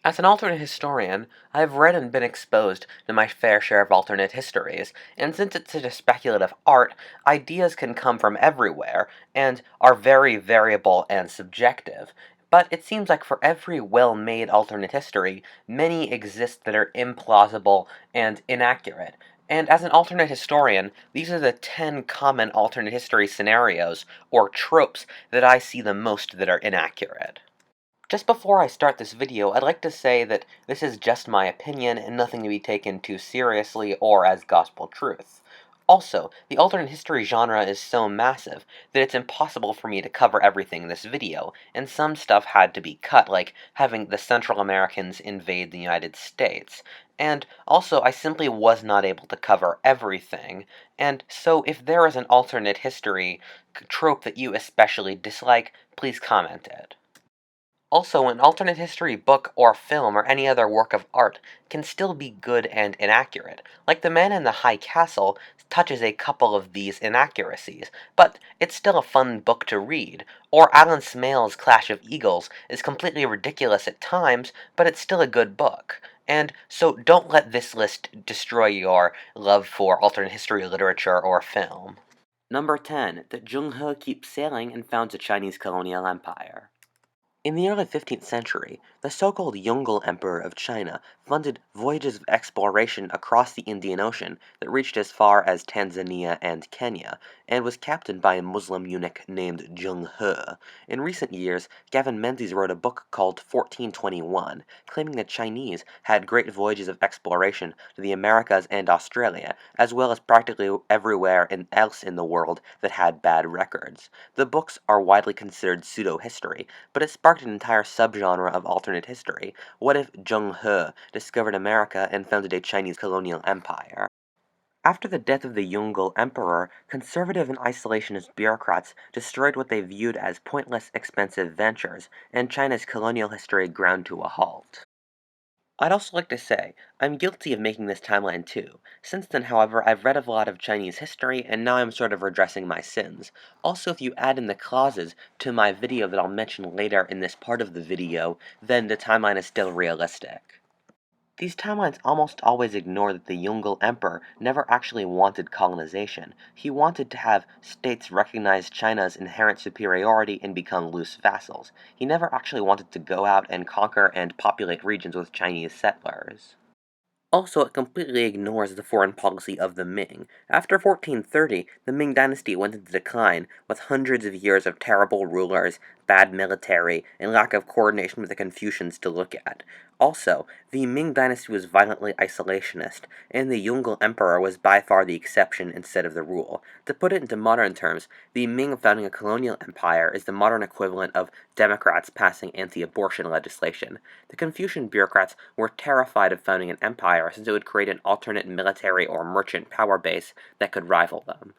As an alternate historian, I have read and been exposed to my fair share of alternate histories, and since it's such a speculative art, ideas can come from everywhere, and are very variable and subjective. But it seems like for every well-made alternate history, many exist that are implausible and inaccurate. And as an alternate historian, these are the 10 common alternate history scenarios, or tropes, that I see the most that are inaccurate. Just before I start this video, I'd like to say that this is just my opinion and nothing to be taken too seriously or as gospel truth. Also, the alternate history genre is so massive that it's impossible for me to cover everything in this video, and some stuff had to be cut, like having the Central Americans invade the United States. And also, I simply was not able to cover everything, and so if there is an alternate history trope that you especially dislike, please comment it. Also, an alternate history book or film or any other work of art can still be good and inaccurate. Like The Man in the High Castle touches a couple of these inaccuracies, but it's still a fun book to read. Or Alan Smale's Clash of Eagles is completely ridiculous at times, but it's still a good book. And so don't let this list destroy your love for alternate history literature or film. Number 10. That Zheng He keeps sailing and founds a Chinese colonial empire. In the early 15th century, the so-called Yongle Emperor of China funded voyages of exploration across the Indian Ocean that reached as far as Tanzania and Kenya, and was captained by a Muslim eunuch named Zheng He. In recent years, Gavin Menzies wrote a book called 1421, claiming the Chinese had great voyages of exploration to the Americas and Australia, as well as practically everywhere else in the world that had bad records. The books are widely considered pseudo-history, but it sparked an entire subgenre of alternate history. What if Zheng He discovered America and founded a Chinese colonial empire? After the death of the Yongle Emperor, conservative and isolationist bureaucrats destroyed what they viewed as pointless, expensive ventures, and China's colonial history ground to a halt. I'd also like to say, I'm guilty of making this timeline too. Since then, however, I've read a lot of Chinese history, and now I'm sort of redressing my sins. Also, if you add in the clauses to my video that I'll mention later in this part of the video, then the timeline is still realistic. These timelines almost always ignore that the Yongle Emperor never actually wanted colonization. He wanted to have states recognize China's inherent superiority and become loose vassals. He never actually wanted to go out and conquer and populate regions with Chinese settlers. Also, it completely ignores the foreign policy of the Ming. After 1430, the Ming dynasty went into decline, with hundreds of years of terrible rulers, bad military, and lack of coordination with the Confucians to look at. Also, the Ming dynasty was violently isolationist, and the Yongle Emperor was by far the exception instead of the rule. To put it into modern terms, the Ming founding a colonial empire is the modern equivalent of Democrats passing anti-abortion legislation. The Confucian bureaucrats were terrified of founding an empire since it would create an alternate military or merchant power base that could rival them.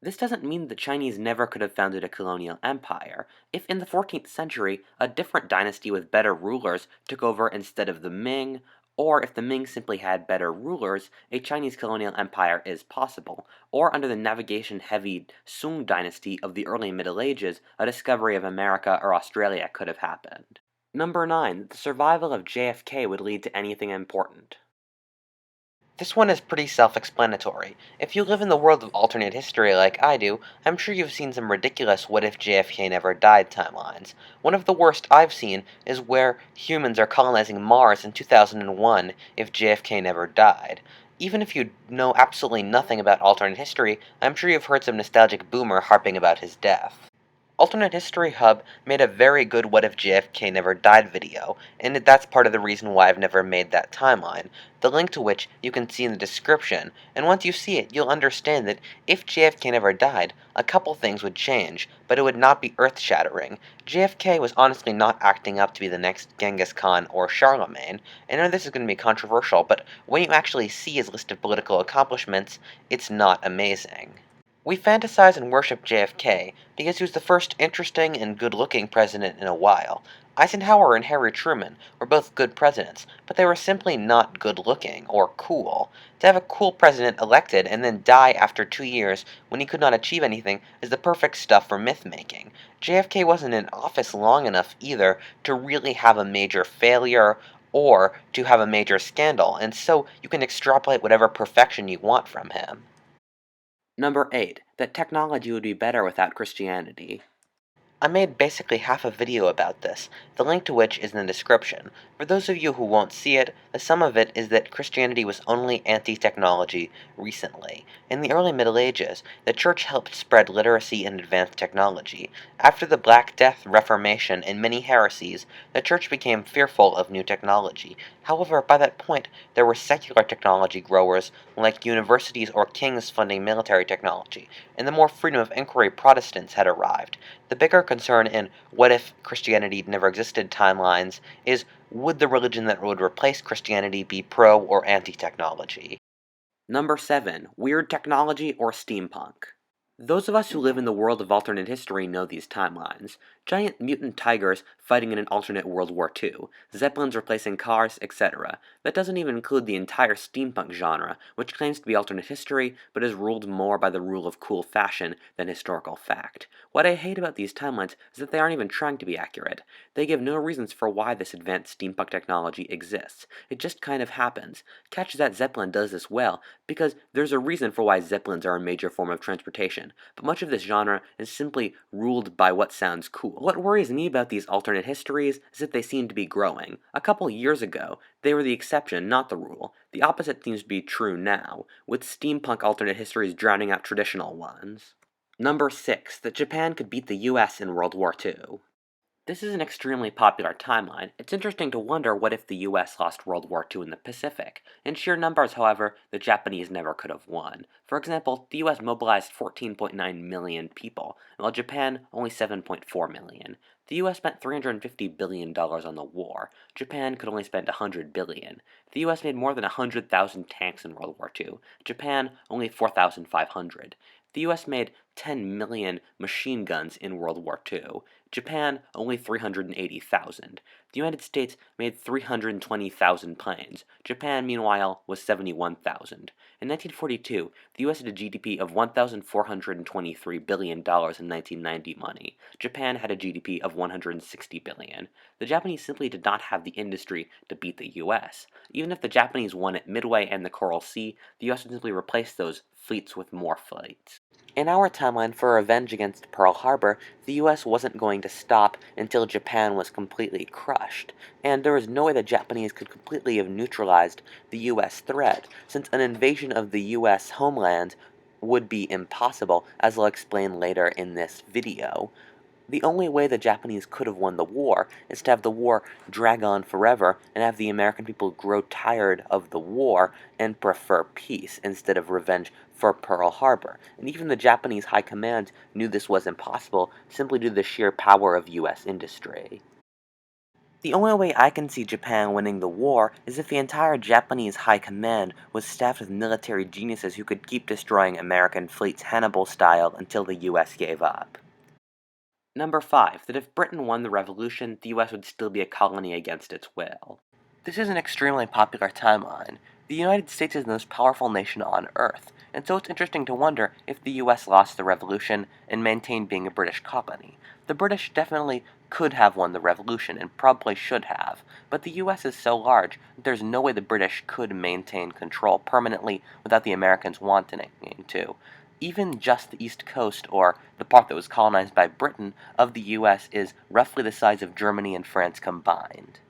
This doesn't mean the Chinese never could have founded a colonial empire. If in the 14th century a different dynasty with better rulers took over instead of the Ming, or if the Ming simply had better rulers, a Chinese colonial empire is possible. Or under the navigation-heavy Sung dynasty of the early Middle Ages, a discovery of America or Australia could have happened. Number 9. The survival of JFK would lead to anything important. This one is pretty self-explanatory. If you live in the world of alternate history like I do, I'm sure you've seen some ridiculous what if JFK never died timelines. One of the worst I've seen is where humans are colonizing Mars in 2001 if JFK never died. Even if you know absolutely nothing about alternate history, I'm sure you've heard some nostalgic boomer harping about his death. Alternate History Hub made a very good What If JFK Never Died video, and that's part of the reason why I've never made that timeline, the link to which you can see in the description, and once you see it, you'll understand that if JFK never died, a couple things would change, but it would not be earth-shattering. JFK was honestly not acting up to be the next Genghis Khan or Charlemagne. I know this is going to be controversial, but when you actually see his list of political accomplishments, it's not amazing. We fantasize and worship JFK because he was the first interesting and good-looking president in a while. Eisenhower and Harry Truman were both good presidents, but they were simply not good looking or cool. To have a cool president elected and then die after 2 years when he could not achieve anything is the perfect stuff for myth making. JFK wasn't in office long enough either to really have a major failure or to have a major scandal, and so you can extrapolate whatever perfection you want from him. Number 8. That technology would be better without Christianity. I made basically half a video about this, the link to which is in the description. For those of you who won't see it, the sum of it is that Christianity was only anti-technology recently. In the early Middle Ages, the Church helped spread literacy and advanced technology. After the Black Death, Reformation, and many heresies, the Church became fearful of new technology. However, by that point, there were secular technology growers like universities or kings funding military technology, and the more freedom of inquiry Protestants had arrived. The bigger concern in what if Christianity never existed timelines is, would the religion that would replace Christianity be pro or anti-technology? Number 7. Weird technology or steampunk. Those of us who live in the world of alternate history know these timelines. Giant mutant tigers fighting in an alternate World War II, zeppelins replacing cars, etc. That doesn't even include the entire steampunk genre, which claims to be alternate history, but is ruled more by the rule of cool fashion than historical fact. What I hate about these timelines is that they aren't even trying to be accurate. They give no reasons for why this advanced steampunk technology exists. It just kind of happens. Catch That Zeppelin does this well, because there's a reason for why zeppelins are a major form of transportation, but much of this genre is simply ruled by what sounds cool. What worries me about these alternate histories is that they seem to be growing. A couple years ago, they were the exception, not the rule. The opposite seems to be true now, with steampunk alternate histories drowning out traditional ones. Number 6. That Japan could beat the US in World War II. This is an extremely popular timeline. It's interesting to wonder what if the US lost World War II in the Pacific. In sheer numbers, however, the Japanese never could have won. For example, the US mobilized 14.9 million people, while Japan only 7.4 million. The US spent $350 billion on the war. Japan could only spend $100 billion. The US made more than 100,000 tanks in World War II. Japan only 4,500. The US made 10 million machine guns in World War II. Japan, only 380,000. The United States made 320,000 planes. Japan, meanwhile, was 71,000. In 1942, the U.S. had a GDP of $1,423 billion in 1990 money. Japan had a GDP of $160 billion. The Japanese simply did not have the industry to beat the U.S. Even if the Japanese won at Midway and the Coral Sea, the U.S. would simply replace those fleets with more fleets. In our timeline for revenge against Pearl Harbor, the US wasn't going to stop until Japan was completely crushed, and there was no way the Japanese could completely have neutralized the US threat, since an invasion of the US homeland would be impossible, as I'll explain later in this video. The only way the Japanese could have won the war is to have the war drag on forever and have the American people grow tired of the war and prefer peace instead of revenge for Pearl Harbor. And even the Japanese high command knew this was impossible simply due to the sheer power of US industry. The only way I can see Japan winning the war is if the entire Japanese high command was staffed with military geniuses who could keep destroying American fleets Hannibal style until the US gave up. Number 5. That if Britain won the revolution, the US would still be a colony against its will. This is an extremely popular timeline. The United States is the most powerful nation on Earth, and so it's interesting to wonder if the US lost the revolution and maintained being a British colony. The British definitely could have won the revolution, and probably should have, but the US is so large that there's no way the British could maintain control permanently without the Americans wanting to. Even just the East Coast, or the part that was colonized by Britain, of the US is roughly the size of Germany and France combined.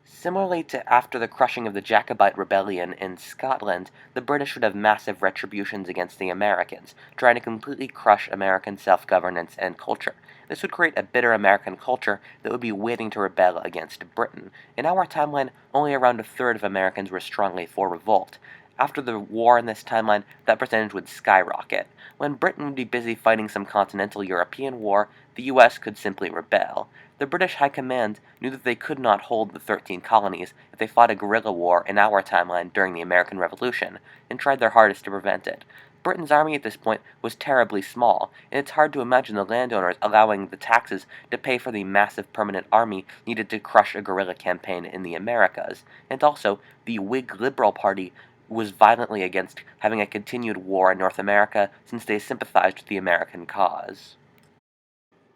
Similarly to after the crushing of the Jacobite rebellion in Scotland, the British would have massive retributions against the Americans, trying to completely crush American self-governance and culture. This would create a bitter American culture that would be waiting to rebel against Britain. In our timeline, only around a third of Americans were strongly for revolt. After the war in this timeline, that percentage would skyrocket. When Britain would be busy fighting some continental European war, the US could simply rebel. The British High Command knew that they could not hold the 13 colonies if they fought a guerrilla war in our timeline during the American Revolution, and tried their hardest to prevent it. Britain's army at this point was terribly small, and it's hard to imagine the landowners allowing the taxes to pay for the massive permanent army needed to crush a guerrilla campaign in the Americas. And also, the Whig Liberal Party was violently against having a continued war in North America since they sympathized with the American cause.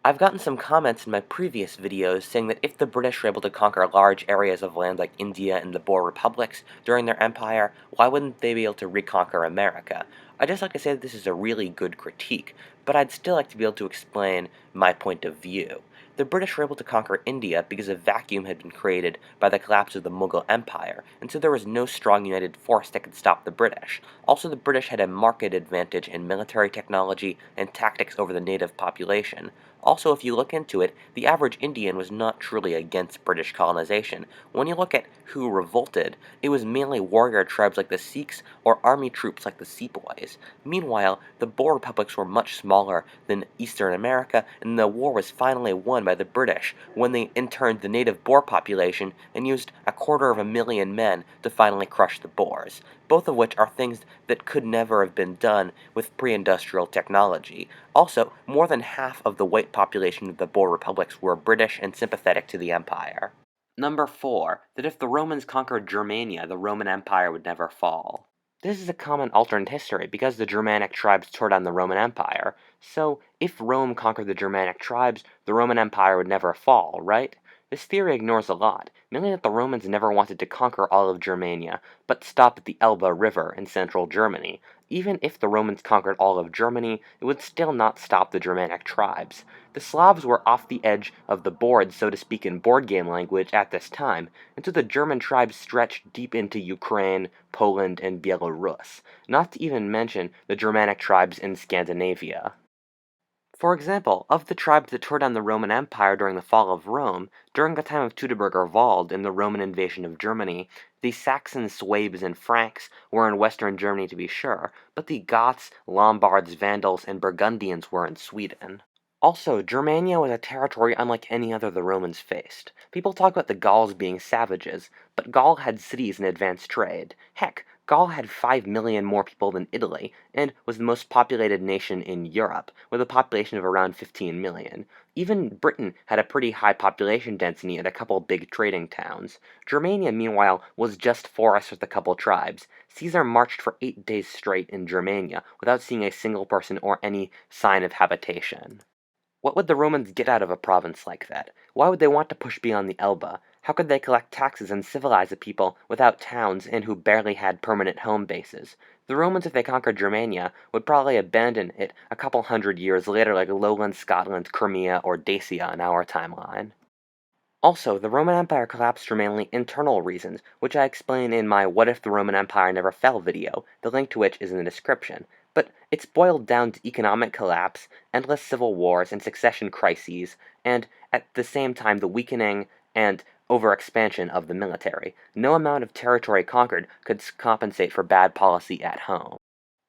I've gotten some comments in my previous videos saying that if the British were able to conquer large areas of land like India and the Boer republics during their empire, why wouldn't they be able to reconquer America? I'd just like to say that this is a really good critique, but I'd still like to be able to explain my point of view. The British were able to conquer India because a vacuum had been created by the collapse of the Mughal Empire, and so there was no strong united force that could stop the British. Also, the British had a marked advantage in military technology and tactics over the native population. Also, if you look into it, the average Indian was not truly against British colonization. When you look at who revolted, it was mainly warrior tribes like the Sikhs or army troops like the Sepoys. Meanwhile, the Boer republics were much smaller than Eastern America, and the war was finally won by the British when they interned the native Boer population and used 250,000 men to finally crush the Boers, both of which are things that could never have been done with pre-industrial technology. Also, more than half of the white population of the Boer republics were British and sympathetic to the empire. Number 4, that if the Romans conquered Germania, the Roman Empire would never fall. This is a common alternate history because the Germanic tribes tore down the Roman Empire. So, if Rome conquered the Germanic tribes, the Roman Empire would never fall, right? This theory ignores a lot, mainly that the Romans never wanted to conquer all of Germania, but stopped at the Elbe River in central Germany. Even if the Romans conquered all of Germany, it would still not stop the Germanic tribes. The Slavs were off the edge of the board, so to speak in board game language, at this time, and so the German tribes stretched deep into Ukraine, Poland, and Belarus, not to even mention the Germanic tribes in Scandinavia. For example, of the tribes that tore down the Roman Empire during the fall of Rome, during the time of Teutoburger Wald in the Roman invasion of Germany, the Saxons, Swabes, and Franks were in western Germany to be sure, but the Goths, Lombards, Vandals, and Burgundians were in Sweden. Also, Germania was a territory unlike any other the Romans faced. People talk about the Gauls being savages, but Gaul had cities and advanced trade. Heck, Gaul had 5 million more people than Italy, and was the most populated nation in Europe, with a population of around 15 million. Even Britain had a pretty high population density and a couple big trading towns. Germania, meanwhile, was just forests with a couple tribes. Caesar marched for 8 days straight in Germania, without seeing a single person or any sign of habitation. What would the Romans get out of a province like that? Why would they want to push beyond the Elbe? How could they collect taxes and civilize a people without towns and who barely had permanent home bases? The Romans, if they conquered Germania, would probably abandon it a couple hundred years later like lowland Scotland, Crimea, or Dacia in our timeline. Also, the Roman Empire collapsed for mainly internal reasons, which I explain in my What If the Roman Empire Never Fell video, the link to which is in the description. But it's boiled down to economic collapse, endless civil wars and succession crises, and at the same time the weakening and overexpansion of the military. No amount of territory conquered could compensate for bad policy at home.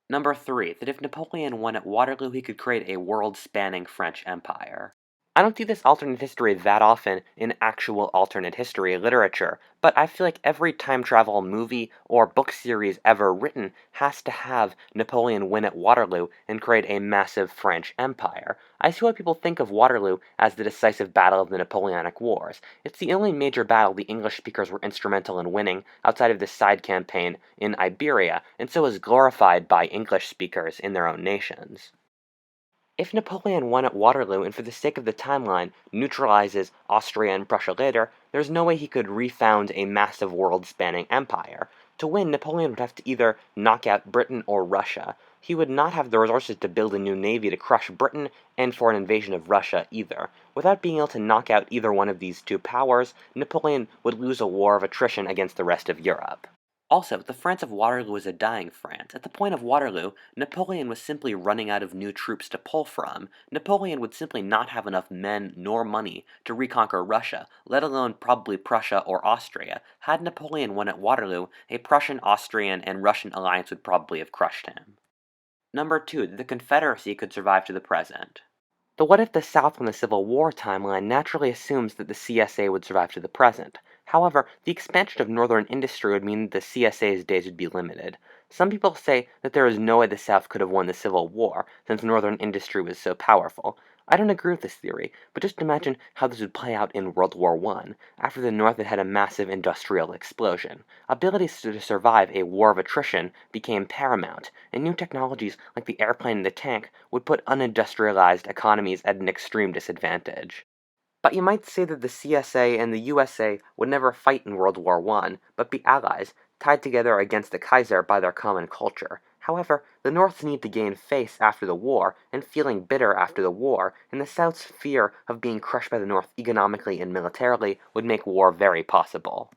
Number 3, that if Napoleon won at Waterloo, he could create a world-spanning French empire. I don't see this alternate history that often in actual alternate history literature, but I feel like every time travel movie or book series ever written has to have Napoleon win at Waterloo and create a massive French empire. I see why people think of Waterloo as the decisive battle of the Napoleonic Wars. It's the only major battle the English speakers were instrumental in winning outside of this side campaign in Iberia, and so is glorified by English speakers in their own nations. If Napoleon won at Waterloo and for the sake of the timeline neutralizes Austria and Prussia later, there's no way he could refound a massive world-spanning empire. To win, Napoleon would have to either knock out Britain or Russia. He would not have the resources to build a new navy to crush Britain and for an invasion of Russia either. Without being able to knock out either one of these two powers, Napoleon would lose a war of attrition against the rest of Europe. Also, the France of Waterloo was a dying France. At the point of Waterloo, Napoleon was simply running out of new troops to pull from. Napoleon would simply not have enough men nor money to reconquer Russia, let alone probably Prussia or Austria. Had Napoleon won at Waterloo, a Prussian, Austrian, and Russian alliance would probably have crushed him. Number 2, the Confederacy could survive to the present. The What If the South won the Civil War timeline naturally assumes that the CSA would survive to the present. However, the expansion of northern industry would mean that the CSA's days would be limited. Some people say that there is no way the South could have won the Civil War, since Northern industry was so powerful. I don't agree with this theory, but just imagine how this would play out in World War I, after the North had had a massive industrial explosion. Ability to survive a war of attrition became paramount, and new technologies like the airplane and the tank would put unindustrialized economies at an extreme disadvantage. But you might say that the CSA and the USA would never fight in World War I, but be allies, tied together against the Kaiser by their common culture. However, the North's need to gain face after the war, and feeling bitter after the war, and the South's fear of being crushed by the North economically and militarily would make war very possible.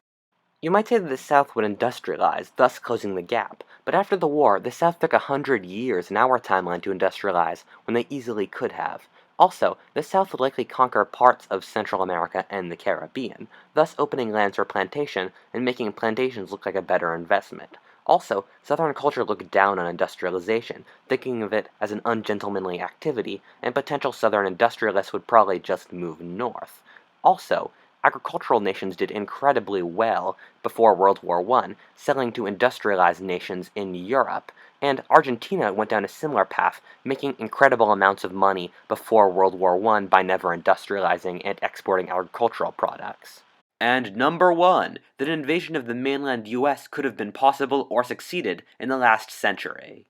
You might say that the South would industrialize, thus closing the gap, but after the war, the South took 100 years in our timeline to industrialize when they easily could have. Also, the South would likely conquer parts of Central America and the Caribbean, thus opening lands for plantation and making plantations look like a better investment. Also, Southern culture looked down on industrialization, thinking of it as an ungentlemanly activity, and potential Southern industrialists would probably just move north. Also, agricultural nations did incredibly well before World War I, selling to industrialized nations in Europe, and Argentina went down a similar path, making incredible amounts of money before World War I by never industrializing and exporting agricultural products. And number one, that an invasion of the mainland US could have been possible or succeeded in the last century.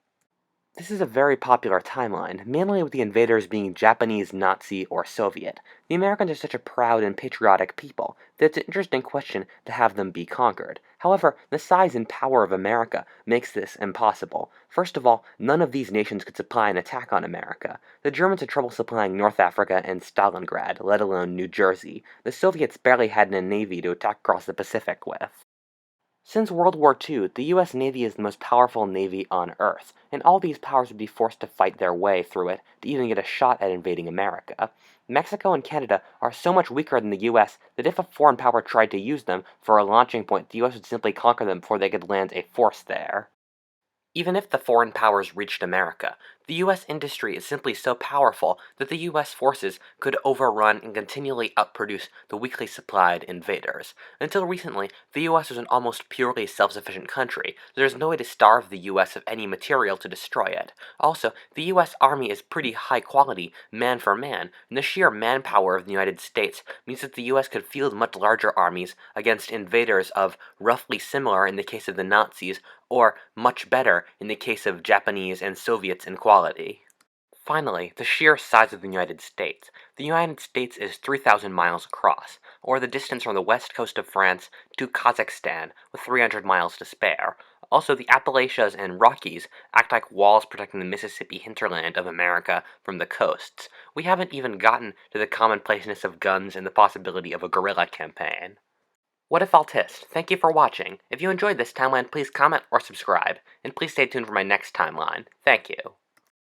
This is a very popular timeline, mainly with the invaders being Japanese, Nazi, or Soviet. The Americans are such a proud and patriotic people that it's an interesting question to have them be conquered. However, the size and power of America makes this impossible. First of all, none of these nations could supply an attack on America. The Germans had trouble supplying North Africa and Stalingrad, let alone New Jersey. The Soviets barely had a navy to attack across the Pacific with. Since World War II, the U.S. Navy is the most powerful navy on Earth, and all these powers would be forced to fight their way through it to even get a shot at invading America. Mexico and Canada are so much weaker than the U.S. that if a foreign power tried to use them for a launching point, the U.S. would simply conquer them before they could land a force there. Even if the foreign powers reached America, the U.S. industry is simply so powerful that the U.S. forces could overrun and continually outproduce the weakly supplied invaders. Until recently, the U.S. was an almost purely self-sufficient country. There is no way to starve the U.S. of any material to destroy it. Also, the U.S. Army is pretty high quality, man for man, and the sheer manpower of the United States means that the U.S. could field much larger armies against invaders of roughly similar in the case of the Nazis, or much better in the case of Japanese and Soviets in quality. Finally, the sheer size of the United States. The United States is 3,000 miles across, or the distance from the west coast of France to Kazakhstan, with 300 miles to spare. Also, the Appalachians and Rockies act like walls protecting the Mississippi hinterland of America from the coasts. We haven't even gotten to the commonplaceness of guns and the possibility of a guerrilla campaign. Whatifalthist, thank you for watching. If you enjoyed this timeline, please comment or subscribe, and please stay tuned for my next timeline. Thank you.